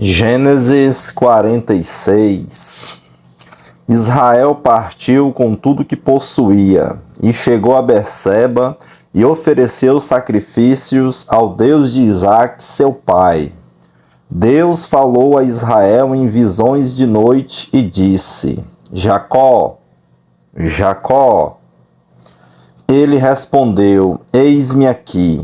Gênesis 46. Israel partiu com tudo que possuía e chegou a Berseba e ofereceu sacrifícios ao Deus de Isaque, seu pai. Deus falou a Israel em visões de noite e disse: Jacó, Jacó. Ele respondeu: Eis-me aqui.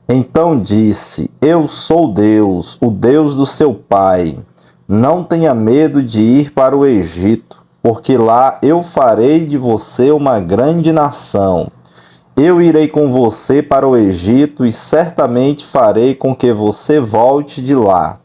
Então disse: Eu sou Deus, o Deus do seu pai. Não tenha medo de ir para o Egito, porque lá eu farei de você uma grande nação. Eu irei com você para o Egito e certamente farei com que você volte de lá.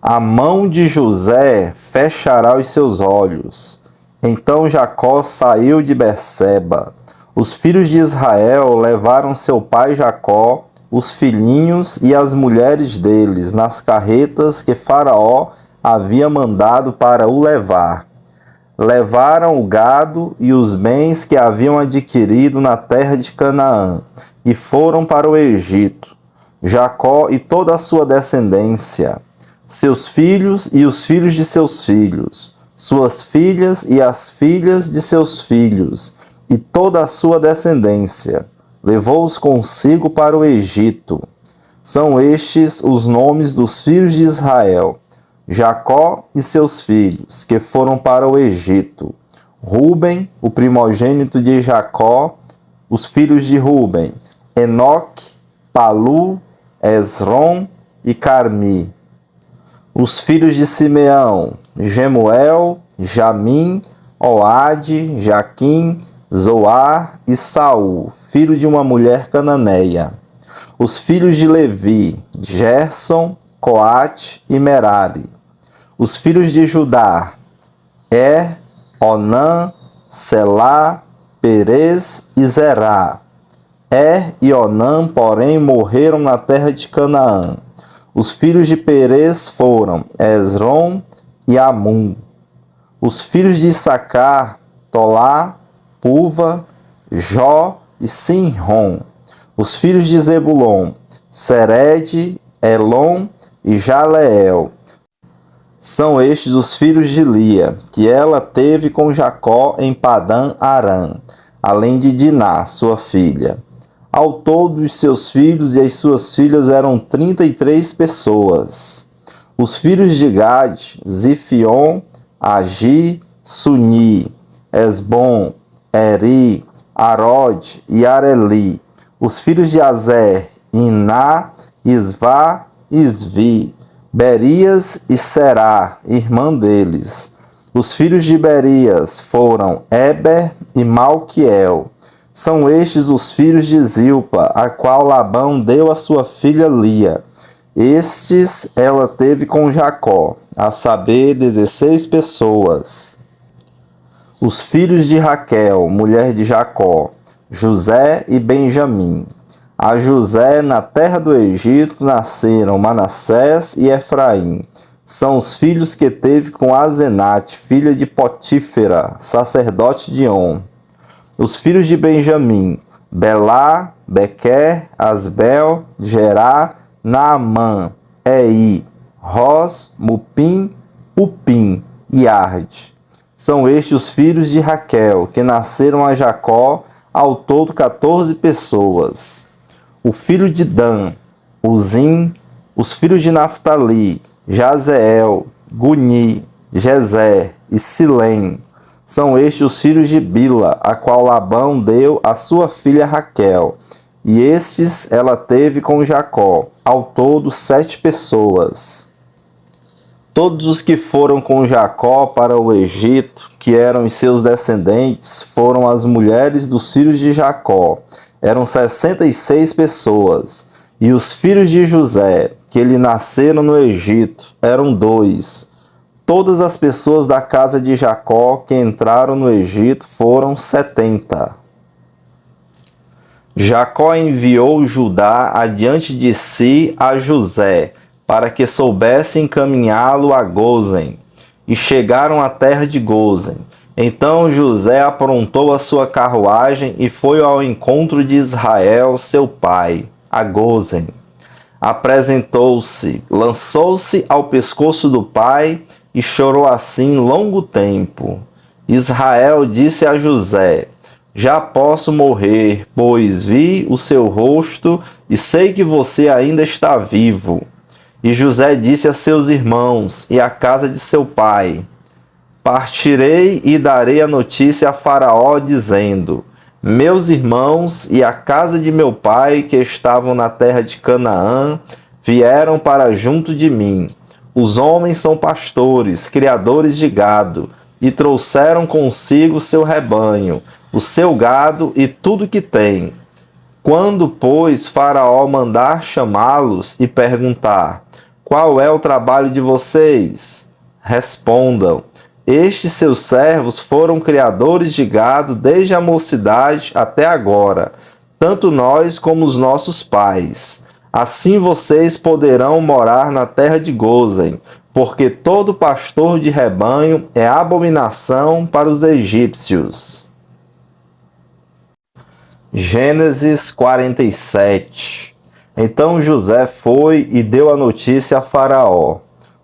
A mão de José fechará os seus olhos. Então Jacó saiu de Berseba. Os filhos de Israel levaram seu pai Jacó, os filhinhos e as mulheres deles, nas carretas que Faraó havia mandado para o levar. Levaram o gado e os bens que haviam adquirido na terra de Canaã, e foram para o Egito. Jacó e toda a sua descendência, seus filhos e os filhos de seus filhos, suas filhas e as filhas de seus filhos, e toda a sua descendência, levou-os consigo para o Egito. São estes os nomes dos filhos de Israel: Jacó e seus filhos, que foram para o Egito. Ruben, o primogênito de Jacó, os filhos de Ruben: Enoque, Palu, Esrom e Carmi. Os filhos de Simeão: Gemuel, Jamim, Oade, Jaquim, Zoar e Saul, filho de uma mulher cananeia. Os filhos de Levi: Gerson, Coate e Merari. Os filhos de Judá: Onã, Selá, Perez e Zerá. E Onã, porém, morreram na terra de Canaã. Os filhos de Perez foram Esrom e Amum. Os filhos de Issacar: Tolá, Puva, Jó e Sinrom. Os filhos de Zebulon: Sered, Elon e Jaleel. São estes os filhos de Lia, que ela teve com Jacó em Padã Arã, além de Diná, sua filha. Ao todo, os seus filhos e as suas filhas eram 33 pessoas. Os filhos de Gade: Zifion, Agi, Suni, Esbom, Eri, Arod e Areli. Os filhos de Azer: Iná, Isvá e Isvi. Berias e Será, irmã deles. Os filhos de Berias foram Eber e Malquiel. São estes os filhos de Zilpa, a qual Labão deu a sua filha Lia. Estes ela teve com Jacó, a saber, 16 pessoas. Os filhos de Raquel, mulher de Jacó: José e Benjamim. A José, na terra do Egito, nasceram Manassés e Efraim. São os filhos que teve com Azenate, filha de Potífera, sacerdote de On. Os filhos de Benjamim: Belá, Bequer, Asbel, Gerá, Naamã, Ei, Ros, Mupim, Upim e Arde. São estes os filhos de Raquel, que nasceram a Jacó, ao todo 14 pessoas. O filho de Dan: Uzim. Os filhos de Naftali: Jazeel, Guni, Jezer e Silém. São estes os filhos de Bila, a qual Labão deu a sua filha Raquel. E estes ela teve com Jacó, ao todo 7 pessoas. Todos os que foram com Jacó para o Egito, que eram os seus descendentes, foram as mulheres dos filhos de Jacó. Eram 66 pessoas. E os filhos de José, que lhe nasceram no Egito, eram 2. Todas as pessoas da casa de Jacó que entraram no Egito foram 70. Jacó enviou Judá adiante de si a José, para que soubesse encaminhá-lo a Gozen. E chegaram à terra de Gozen. Então José aprontou a sua carruagem e foi ao encontro de Israel, seu pai, a Gozen. Apresentou-se, lançou-se ao pescoço do pai e chorou assim longo tempo. Israel disse a José: já posso morrer, pois vi o seu rosto e sei que você ainda está vivo. E José disse a seus irmãos e à casa de seu pai: partirei e darei a notícia a Faraó, dizendo: meus irmãos e a casa de meu pai, que estavam na terra de Canaã, vieram para junto de mim. Os homens são pastores, criadores de gado, e trouxeram consigo seu rebanho, o seu gado e tudo que tem. Quando, pois, Faraó mandar chamá-los e perguntar: qual é o trabalho de vocês? Respondam: estes seus servos foram criadores de gado desde a mocidade até agora, tanto nós como os nossos pais. Assim vocês poderão morar na terra de Gósen, porque todo pastor de rebanho é abominação para os egípcios. Gênesis 47. Então José foi e deu a notícia a Faraó: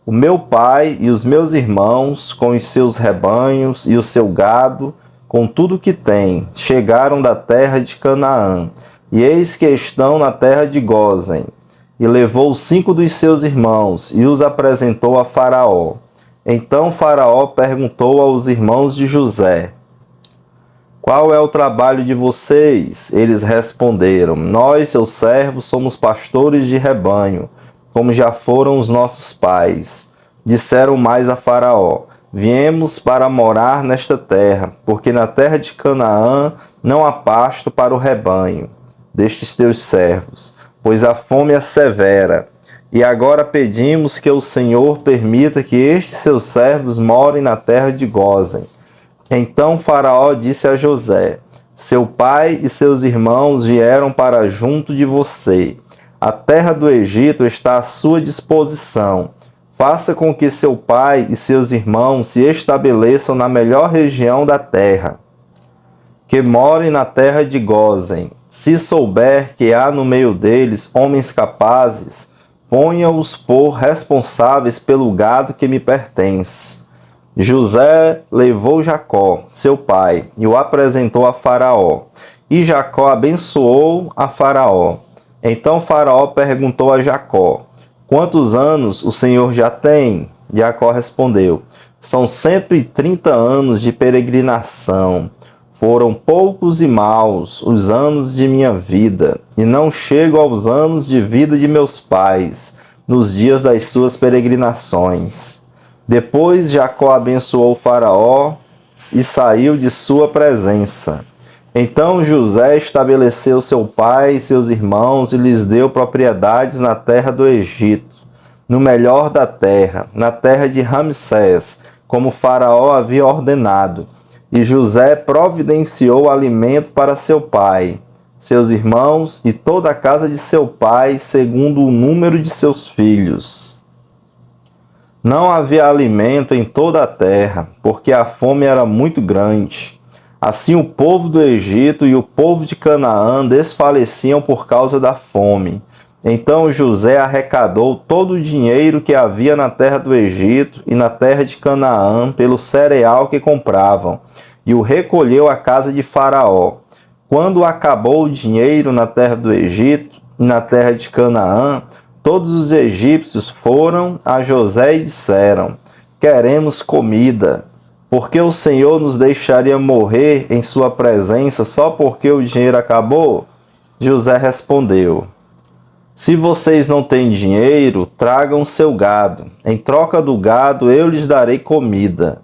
o meu pai e os meus irmãos, com os seus rebanhos e o seu gado, com tudo que tem, chegaram da terra de Canaã, e eis que estão na terra de Gósen. E levou 5 dos seus irmãos e os apresentou a Faraó. Então Faraó perguntou aos irmãos de José: qual é o trabalho de vocês? Eles responderam: nós, seus servos, somos pastores de rebanho, como já foram os nossos pais. Disseram mais a Faraó: viemos para morar nesta terra, porque na terra de Canaã não há pasto para o rebanho destes teus servos, pois a fome é severa. E agora pedimos que o Senhor permita que estes seus servos morem na terra de Gósen. Então Faraó disse a José: seu pai e seus irmãos vieram para junto de você. A terra do Egito está à sua disposição. Faça com que seu pai e seus irmãos se estabeleçam na melhor região da terra, que morem na terra de Gósen. Se souber que há no meio deles homens capazes, ponha-os por responsáveis pelo gado que me pertence. José levou Jacó, seu pai, e o apresentou a Faraó. E Jacó abençoou a Faraó. Então Faraó perguntou a Jacó: quantos anos o Senhor já tem? Jacó respondeu: são 130 anos de peregrinação. Foram poucos e maus os anos de minha vida, e não chego aos anos de vida de meus pais, nos dias das suas peregrinações. Depois Jacó abençoou Faraó e saiu de sua presença. Então José estabeleceu seu pai e seus irmãos e lhes deu propriedades na terra do Egito, no melhor da terra, na terra de Ramsés, como Faraó havia ordenado. E José providenciou alimento para seu pai, seus irmãos e toda a casa de seu pai, segundo o número de seus filhos. Não havia alimento em toda a terra, porque a fome era muito grande. Assim o povo do Egito e o povo de Canaã desfaleciam por causa da fome. Então José arrecadou todo o dinheiro que havia na terra do Egito e na terra de Canaã pelo cereal que compravam, e o recolheu à casa de Faraó. Quando acabou o dinheiro na terra do Egito e na terra de Canaã, todos os egípcios foram a José e disseram: queremos comida, porque o Senhor nos deixaria morrer em sua presença só porque o dinheiro acabou? José respondeu: se vocês não têm dinheiro, tragam seu gado. Em troca do gado, eu lhes darei comida.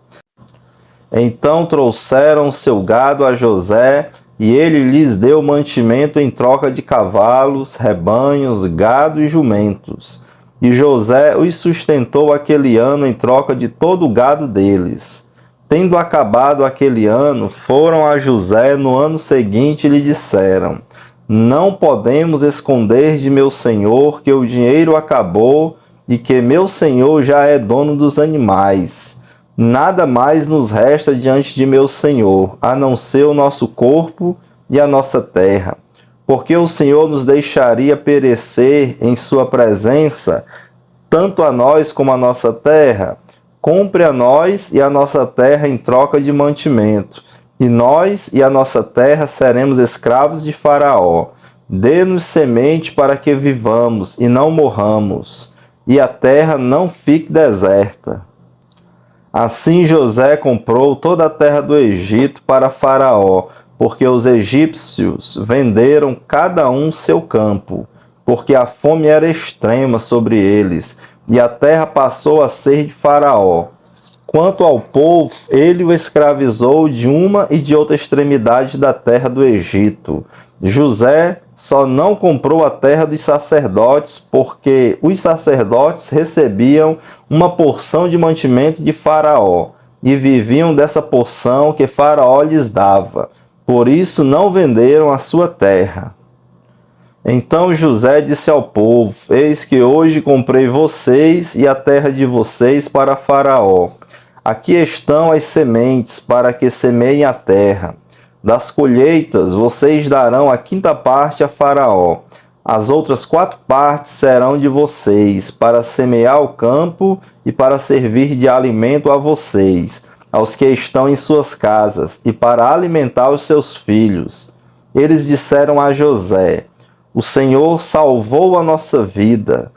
Então trouxeram seu gado a José, e ele lhes deu mantimento em troca de cavalos, rebanhos, gado e jumentos. E José os sustentou aquele ano em troca de todo o gado deles. Tendo acabado aquele ano, foram a José no ano seguinte e lhe disseram: não podemos esconder de meu senhor que o dinheiro acabou e que meu senhor já é dono dos animais. Nada mais nos resta diante de meu senhor, a não ser o nosso corpo e a nossa terra. Porque o Senhor nos deixaria perecer em sua presença, tanto a nós como a nossa terra? Compre a nós e a nossa terra em troca de mantimento, e nós e a nossa terra seremos escravos de Faraó. Dê-nos semente para que vivamos e não morramos, e a terra não fique deserta. Assim José comprou toda a terra do Egito para Faraó, porque os egípcios venderam cada um seu campo, porque a fome era extrema sobre eles, e a terra passou a ser de Faraó. Quanto ao povo, ele o escravizou de uma e de outra extremidade da terra do Egito. José só não comprou a terra dos sacerdotes, porque os sacerdotes recebiam uma porção de mantimento de Faraó, e viviam dessa porção que Faraó lhes dava. Por isso não venderam a sua terra. Então José disse ao povo: Eis que hoje comprei vocês e a terra de vocês para Faraó. Aqui estão as sementes para que semeiem a terra. Das colheitas vocês darão a quinta parte a Faraó. As outras 4 partes serão de vocês, para semear o campo e para servir de alimento a vocês, aos que estão em suas casas, e para alimentar os seus filhos. Eles disseram a José: O Senhor salvou a nossa vida,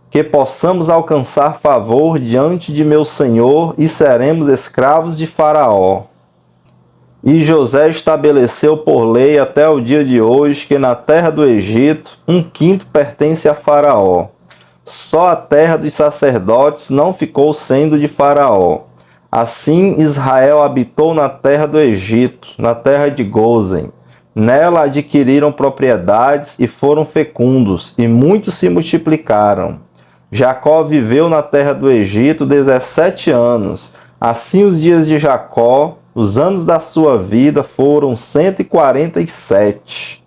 que possamos alcançar favor diante de meu Senhor e seremos escravos de Faraó. E José estabeleceu por lei até o dia de hoje que na terra do Egito 1/5 pertence a Faraó. Só a terra dos sacerdotes não ficou sendo de Faraó. Assim Israel habitou na terra do Egito, na terra de Gósen. Nela adquiriram propriedades e foram fecundos, e muitos se multiplicaram. Jacó viveu na terra do Egito 17 anos. Assim os dias de Jacó, os anos da sua vida, foram 147.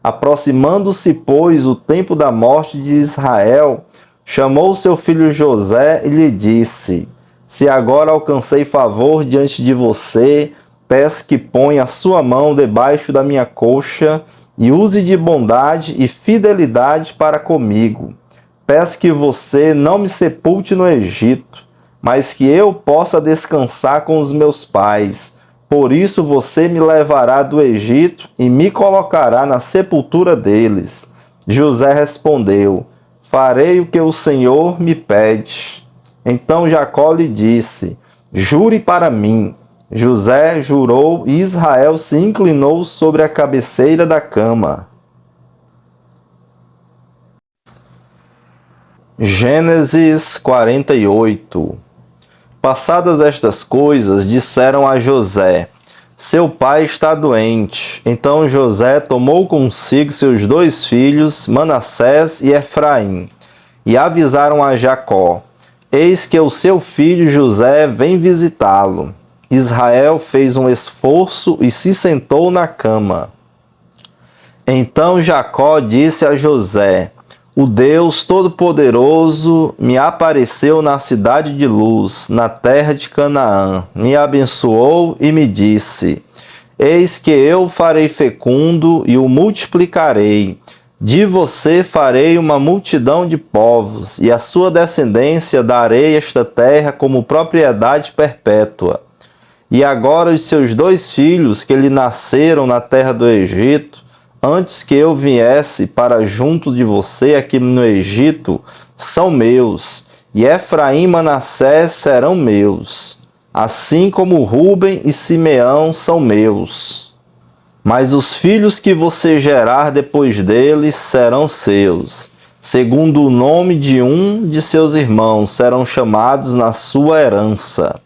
Aproximando-se, pois, o tempo da morte de Israel, chamou seu filho José e lhe disse: Se agora alcancei favor diante de você, peço que ponha a sua mão debaixo da minha coxa e use de bondade e fidelidade para comigo. Peço que você não me sepulte no Egito, mas que eu possa descansar com os meus pais. Por isso você me levará do Egito e me colocará na sepultura deles. José respondeu: Farei o que o Senhor me pede. Então Jacó lhe disse: Jure para mim. José jurou e Israel se inclinou sobre a cabeceira da cama. Gênesis 48. Passadas estas coisas, disseram a José: Seu pai está doente. Então José tomou consigo seus 2 filhos, Manassés e Efraim, e avisaram a Jacó: Eis que o seu filho José vem visitá-lo. Israel fez um esforço e se sentou na cama. Então Jacó disse a José: O Deus Todo-Poderoso me apareceu na cidade de Luz, na terra de Canaã, me abençoou e me disse: Eis que eu o farei fecundo e o multiplicarei. De você farei uma multidão de povos, e a sua descendência darei esta terra como propriedade perpétua. E agora os seus 2 filhos que lhe nasceram na terra do Egito, antes que eu viesse para junto de você aqui no Egito, são meus, e Efraim e Manassés serão meus, assim como Rúben e Simeão são meus. Mas os filhos que você gerar depois deles serão seus, segundo o nome de um de seus irmãos serão chamados na sua herança.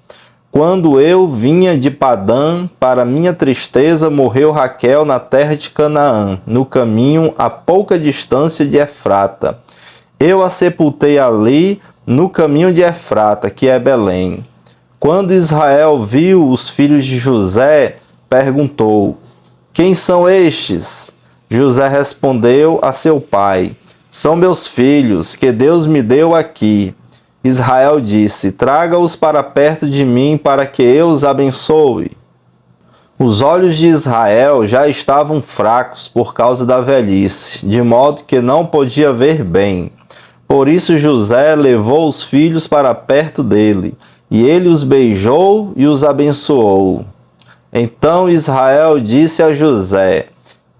Quando eu vinha de Padã, para minha tristeza, morreu Raquel na terra de Canaã, no caminho a pouca distância de Efrata. Eu a sepultei ali, no caminho de Efrata, que é Belém. Quando Israel viu os filhos de José, perguntou: Quem são estes? José respondeu a seu pai: São meus filhos, que Deus me deu aqui. Israel disse: Traga-os para perto de mim, para que eu os abençoe. Os olhos de Israel já estavam fracos por causa da velhice, de modo que não podia ver bem. Por isso José levou os filhos para perto dele, e ele os beijou e os abençoou. Então Israel disse a José: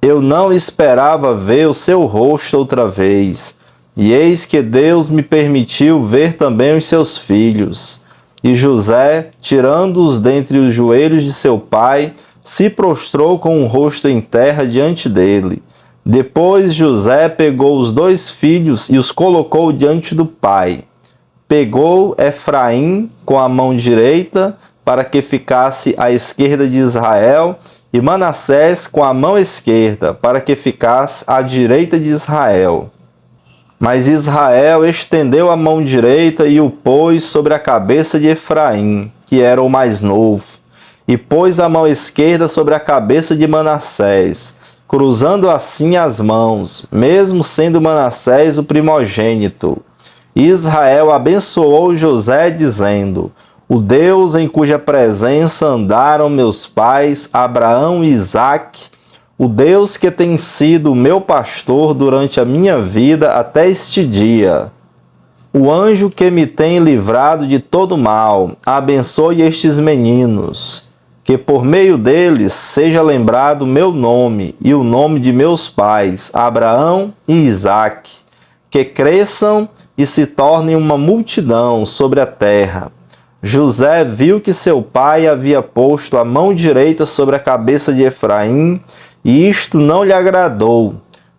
Eu não esperava ver o seu rosto outra vez, e eis que Deus me permitiu ver também os seus filhos. E José, tirando-os dentre os joelhos de seu pai, se prostrou com o rosto em terra diante dele. Depois José pegou os 2 filhos e os colocou diante do pai. Pegou Efraim com a mão direita, para que ficasse à esquerda de Israel, e Manassés com a mão esquerda, para que ficasse à direita de Israel. Mas Israel estendeu a mão direita e o pôs sobre a cabeça de Efraim, que era o mais novo, e pôs a mão esquerda sobre a cabeça de Manassés, cruzando assim as mãos, mesmo sendo Manassés o primogênito. Israel abençoou José, dizendo: O Deus em cuja presença andaram meus pais, Abraão e Isaque, o Deus que tem sido meu pastor durante a minha vida até este dia. O anjo que me tem livrado de todo mal, abençoe estes meninos, que por meio deles seja lembrado meu nome e o nome de meus pais, Abraão e Isaque, que cresçam e se tornem uma multidão sobre a terra. José viu que seu pai havia posto a mão direita sobre a cabeça de Efraim, e isto não lhe agradou.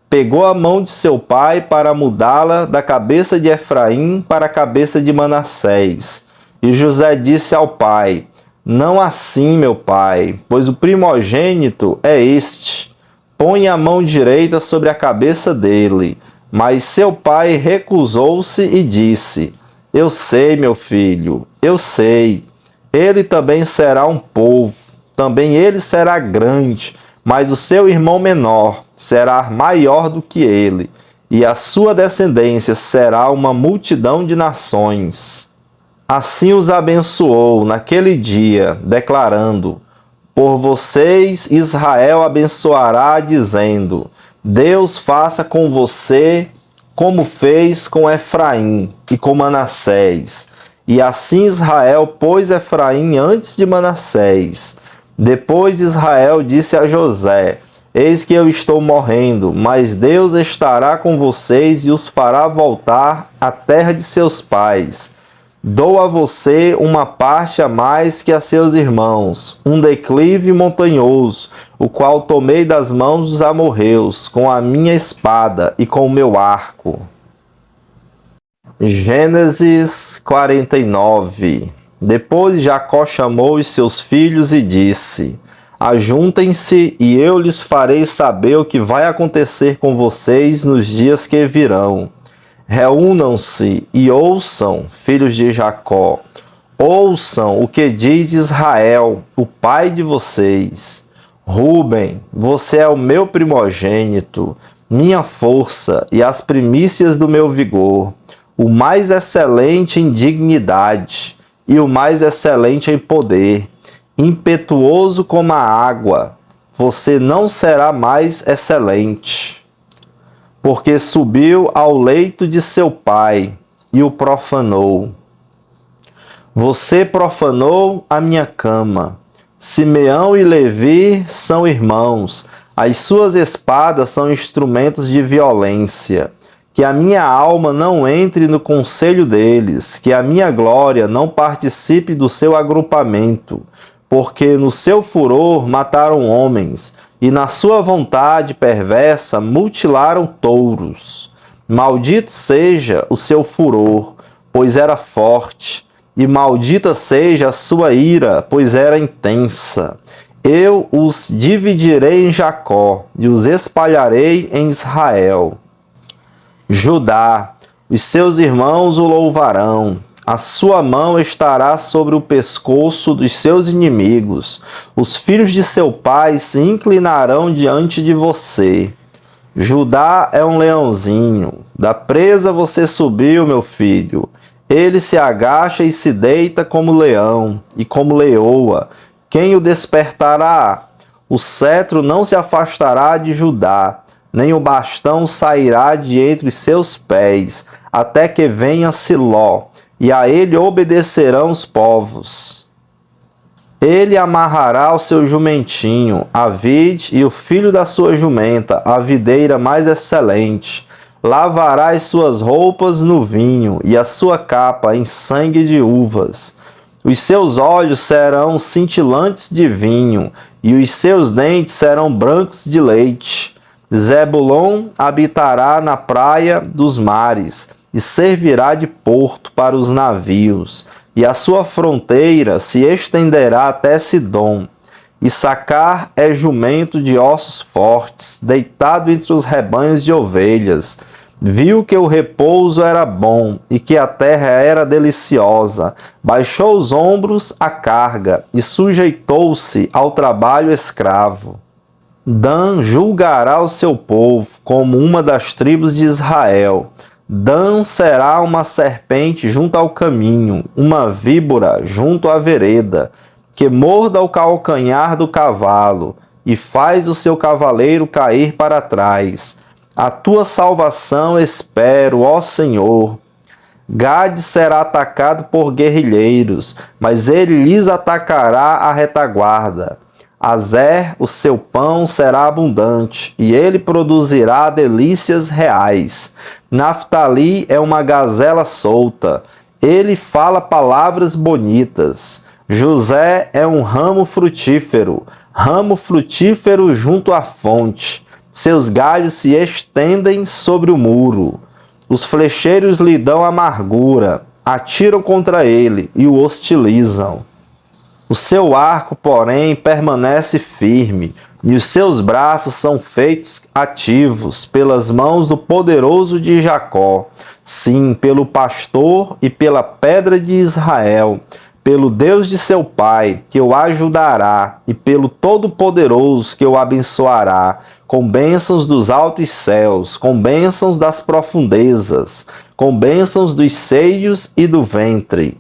Pegou a mão de seu pai para mudá-la da cabeça de Efraim para a cabeça de Manassés. E José disse ao pai: Não assim, meu pai, pois o primogênito é este. Põe a mão direita sobre a cabeça dele. Mas seu pai recusou-se e disse: Eu sei, meu filho, eu sei. Ele também será um povo, também ele será grande, mas o seu irmão menor será maior do que ele, e a sua descendência será uma multidão de nações. Assim os abençoou naquele dia, declarando: Por vocês Israel abençoará, dizendo: Deus faça com você como fez com Efraim e com Manassés. E assim Israel pôs Efraim antes de Manassés. Depois Israel disse a José: Eis que eu estou morrendo, mas Deus estará com vocês e os fará voltar à terra de seus pais. Dou a você uma parte a mais que a seus irmãos, um declive montanhoso, o qual tomei das mãos dos amorreus, com a minha espada e com o meu arco. Gênesis 49. Depois Jacó chamou os seus filhos e disse: Ajuntem-se e eu lhes farei saber o que vai acontecer com vocês nos dias que virão. Reúnam-se e ouçam, filhos de Jacó. Ouçam o que diz Israel, o pai de vocês. Ruben, você é o meu primogênito, minha força e as primícias do meu vigor, o mais excelente em dignidade e o mais excelente em poder, impetuoso como a água. Você não será mais excelente, porque subiu ao leito de seu pai e o profanou. Você profanou a minha cama. Simeão e Levi são irmãos. As suas espadas são instrumentos de violência. Que a minha alma não entre no conselho deles, que a minha glória não participe do seu agrupamento, porque no seu furor mataram homens, e na sua vontade perversa mutilaram touros. Maldito seja o seu furor, pois era forte, e maldita seja a sua ira, pois era intensa. Eu os dividirei em Jacó, e os espalharei em Israel. Judá, os seus irmãos o louvarão. A sua mão estará sobre o pescoço dos seus inimigos. Os filhos de seu pai se inclinarão diante de você. Judá é um leãozinho. Da presa você subiu, meu filho. Ele se agacha e se deita como leão e como leoa. Quem o despertará? O cetro não se afastará de Judá, nem o bastão sairá de entre os seus pés, até que venha Siló, e a ele obedecerão os povos. Ele amarrará o seu jumentinho, a vide e o filho da sua jumenta, a videira mais excelente. Lavará as suas roupas no vinho, e a sua capa em sangue de uvas. Os seus olhos serão cintilantes de vinho, e os seus dentes serão brancos de leite. Zebulon habitará na praia dos mares, e servirá de porto para os navios, e a sua fronteira se estenderá até Sidom. Issacar é jumento de ossos fortes, deitado entre os rebanhos de ovelhas. Viu que o repouso era bom e que a terra era deliciosa. Baixou os ombros à carga e sujeitou-se ao trabalho escravo. Dan julgará o seu povo como uma das tribos de Israel. Dan será uma serpente junto ao caminho, uma víbora junto à vereda, que morda o calcanhar do cavalo e faz o seu cavaleiro cair para trás. A tua salvação espero, ó Senhor. Gade será atacado por guerrilheiros, mas ele lhes atacará a retaguarda. Azer, o seu pão será abundante, e ele produzirá delícias reais. Naftali é uma gazela solta, ele fala palavras bonitas. José é um ramo frutífero junto à fonte. Seus galhos se estendem sobre o muro. Os flecheiros lhe dão amargura, atiram contra ele e o hostilizam. O seu arco, porém, permanece firme, e os seus braços são feitos ativos pelas mãos do poderoso de Jacó, sim, pelo pastor e pela pedra de Israel, pelo Deus de seu pai, que o ajudará, e pelo Todo-Poderoso, que o abençoará, com bênçãos dos altos céus, com bênçãos das profundezas, com bênçãos dos seios e do ventre.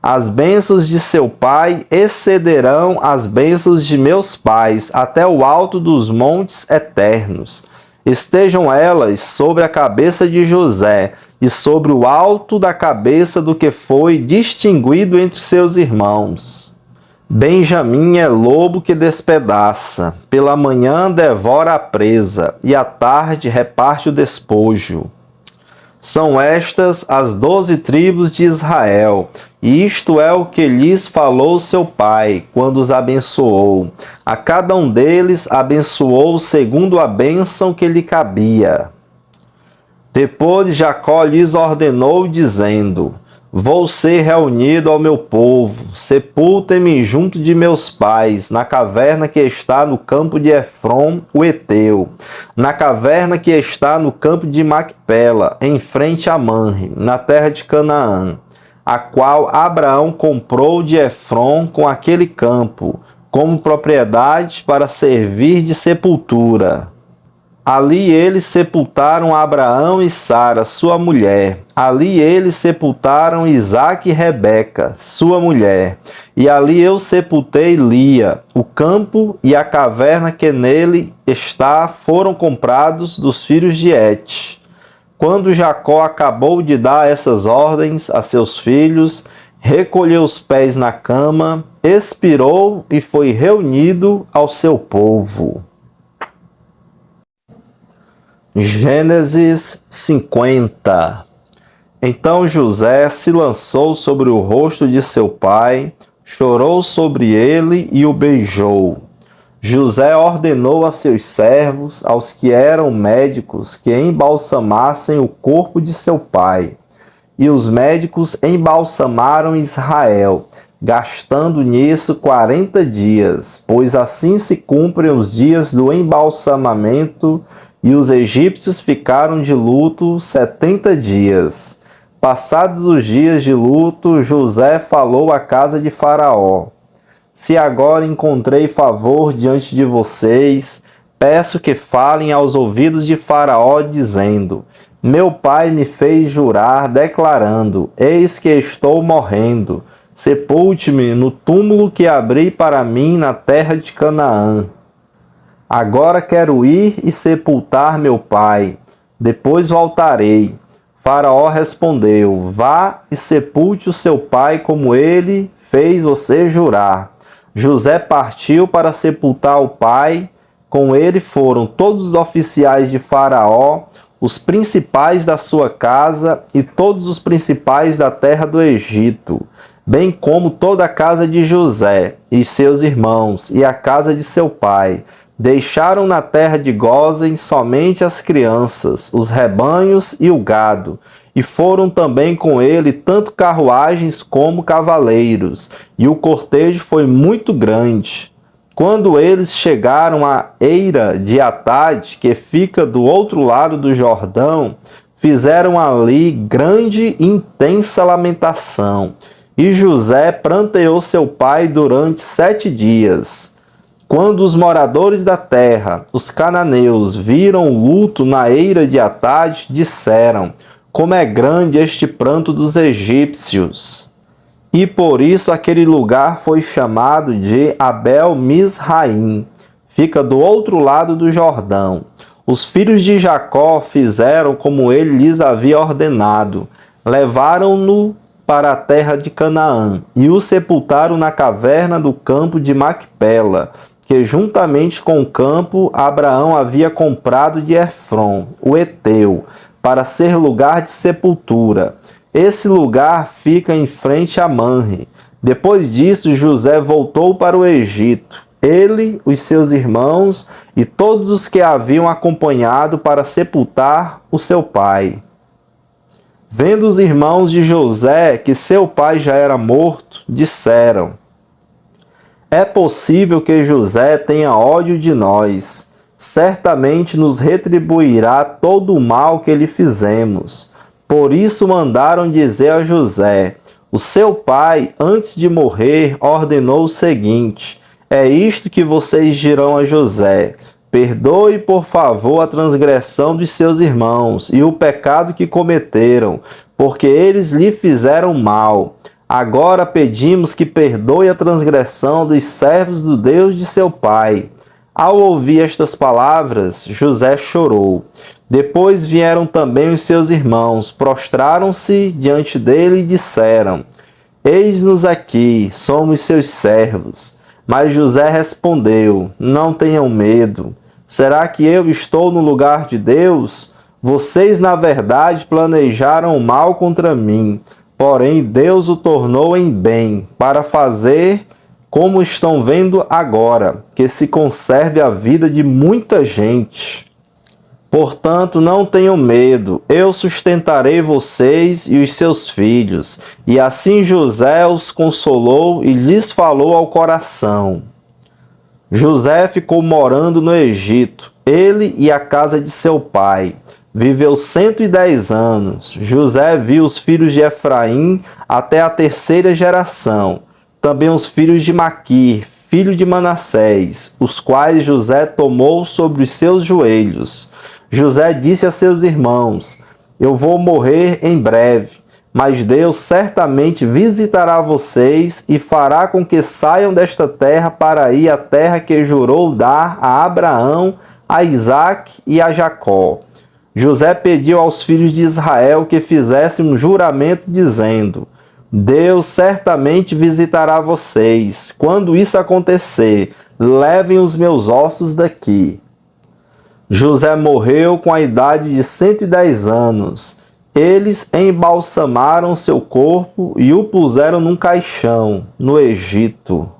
As bênçãos de seu pai excederão as bênçãos de meus pais até o alto dos montes eternos. Estejam elas sobre a cabeça de José e sobre o alto da cabeça do que foi distinguido entre seus irmãos. Benjamim é lobo que despedaça, pela manhã devora a presa e à tarde reparte o despojo. São estas as 12 tribos de Israel, e isto é o que lhes falou seu pai, quando os abençoou. A cada um deles abençoou segundo a bênção que lhe cabia. Depois Jacó lhes ordenou, dizendo: Vou ser reunido ao meu povo, sepultem-me junto de meus pais, na caverna que está no campo de Efron, o Eteu, na caverna que está no campo de Macpela, em frente a Manre, na terra de Canaã, a qual Abraão comprou de Efron com aquele campo, como propriedade para servir de sepultura. Ali eles sepultaram Abraão e Sara, sua mulher. Ali eles sepultaram Isaque e Rebeca, sua mulher. E ali eu sepultei Lia. O campo e a caverna que nele está foram comprados dos filhos de Et. Quando Jacó acabou de dar essas ordens a seus filhos, recolheu os pés na cama, expirou e foi reunido ao seu povo. Gênesis 50. Então José se lançou sobre o rosto de seu pai, chorou sobre ele e o beijou. José ordenou a seus servos, aos que eram médicos, que embalsamassem o corpo de seu pai. E os médicos embalsamaram Israel, gastando nisso 40 dias, pois assim se cumprem os dias do embalsamamento. E os egípcios ficaram de luto 70 dias. Passados os dias de luto, José falou à casa de Faraó: Se agora encontrei favor diante de vocês, peço que falem aos ouvidos de Faraó, dizendo: Meu pai me fez jurar, declarando: Eis que estou morrendo. Sepulte-me no túmulo que abri para mim na terra de Canaã. Agora quero ir e sepultar meu pai, depois voltarei. Faraó respondeu: Vá e sepulte o seu pai como ele fez você jurar. José partiu para sepultar o pai. Com ele foram todos os oficiais de Faraó, os principais da sua casa e todos os principais da terra do Egito, bem como toda a casa de José e seus irmãos e a casa de seu pai. Deixaram na terra de Gósen somente as crianças, os rebanhos e o gado, e foram também com ele tanto carruagens como cavaleiros, e o cortejo foi muito grande. Quando eles chegaram à eira de Atade, que fica do outro lado do Jordão, fizeram ali grande e intensa lamentação, e José pranteou seu pai durante 7 dias. Quando os moradores da terra, os cananeus, viram o luto na eira de Atade, disseram: Como é grande este pranto dos egípcios! E por isso aquele lugar foi chamado de Abel-Misraim. Fica do outro lado do Jordão. Os filhos de Jacó fizeram como ele lhes havia ordenado. Levaram-no para a terra de Canaã e o sepultaram na caverna do campo de Macpela, que juntamente com o campo Abraão havia comprado de Efron, o heteu, para ser lugar de sepultura. Esse lugar fica em frente a Manre. Depois disso, José voltou para o Egito, ele, os seus irmãos e todos os que haviam acompanhado para sepultar o seu pai. Vendo os irmãos de José que seu pai já era morto, disseram: É possível que José tenha ódio de nós. Certamente nos retribuirá todo o mal que lhe fizemos. Por isso mandaram dizer a José: O seu pai, antes de morrer, ordenou o seguinte: É isto que vocês dirão a José: Perdoe, por favor, a transgressão dos seus irmãos e o pecado que cometeram, porque eles lhe fizeram mal. Agora pedimos que perdoe a transgressão dos servos do Deus de seu pai. Ao ouvir estas palavras, José chorou. Depois vieram também os seus irmãos, prostraram-se diante dele e disseram: Eis-nos aqui, somos seus servos. Mas José respondeu: Não tenham medo. Será que eu estou no lugar de Deus? Vocês, na verdade, planejaram o mal contra mim, porém Deus o tornou em bem, para fazer, como estão vendo agora, que se conserve a vida de muita gente. Portanto, não tenham medo, eu sustentarei vocês e os seus filhos. E assim José os consolou e lhes falou ao coração. José ficou morando no Egito, ele e a casa de seu pai. Viveu 110 anos. José viu os filhos de Efraim até a 3ª geração. Também os filhos de Maquir, filho de Manassés, os quais José tomou sobre os seus joelhos. José disse a seus irmãos: Eu vou morrer em breve, mas Deus certamente visitará vocês e fará com que saiam desta terra para ir à terra que jurou dar a Abraão, a Isaque e a Jacó. José pediu aos filhos de Israel que fizessem um juramento dizendo: Deus certamente visitará vocês. Quando isso acontecer, levem os meus ossos daqui. José morreu com a idade de 110 anos. Eles embalsamaram seu corpo e o puseram num caixão, no Egito.